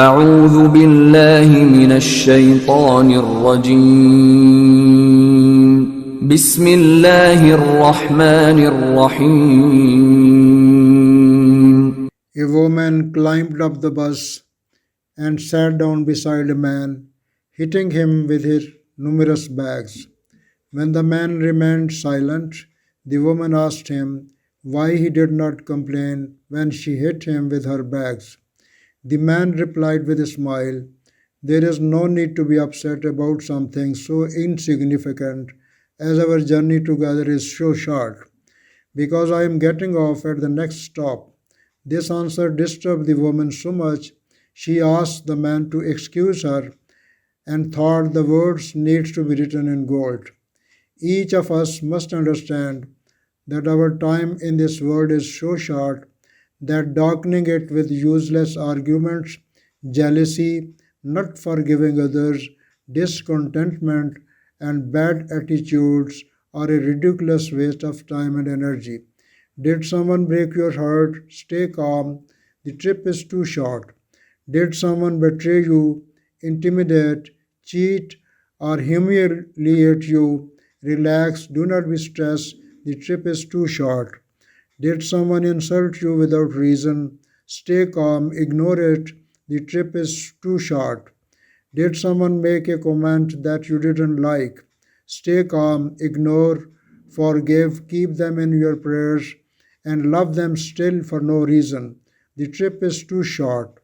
أعوذ بالله من الشيطان الرجيم بسم الله الرحمن الرحيم. A woman climbed up the bus and sat down beside a man, hitting him with her numerous bags. When the man remained silent, the woman asked him why he did not complain when she hit him with her bags. The man replied with a smile, "There is no need to be upset about something so insignificant as our journey together is so short, because I am getting off at the next stop." This answer disturbed the woman so much she asked the man to excuse her and thought the words needs to be written in gold. Each of us must understand that our time in this world is so short that darkening it with useless arguments, jealousy, not forgiving others, discontentment, and bad attitudes are a ridiculous waste of time and energy. Did someone break your heart? Stay calm. The trip is too short. Did someone betray you, intimidate, cheat, or humiliate you? Relax. Do not be stressed. The trip is too short. Did someone insult you without reason? Stay calm. Ignore it. The trip is too short. Did someone make a comment that you didn't like? Stay calm, ignore, forgive, keep them in your prayers, and love them still for no reason. The trip is too short.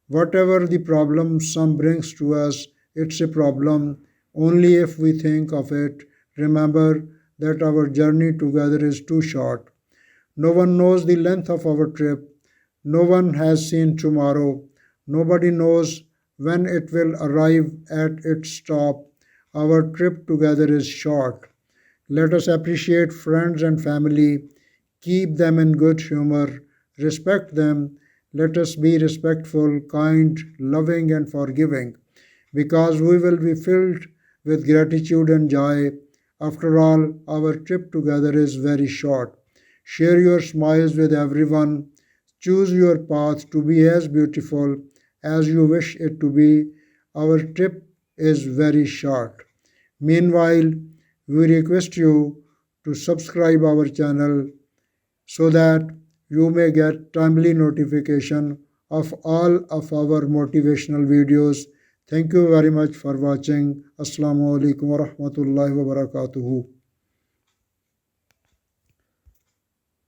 Whatever the problem some brings to us, it's a problem only if we think of it. Remember that our journey together is too short. No one knows the length of our trip. No one has seen tomorrow. Nobody knows when it will arrive at its stop. Our trip together is short. Let us appreciate friends and family, keep them in good humor, respect them. Let us be respectful, kind, loving, and forgiving, because we will be filled with gratitude and joy. After all, our trip together is very short. Share your smiles with everyone. Choose your path to be as beautiful as you wish it to be. Our trip is very short. Meanwhile, we request you to subscribe our channel so that you may get timely notification of all of our motivational videos. Thank you very much for watching. Assalamu alaikum wa rahmatullahi wa barakatuhu.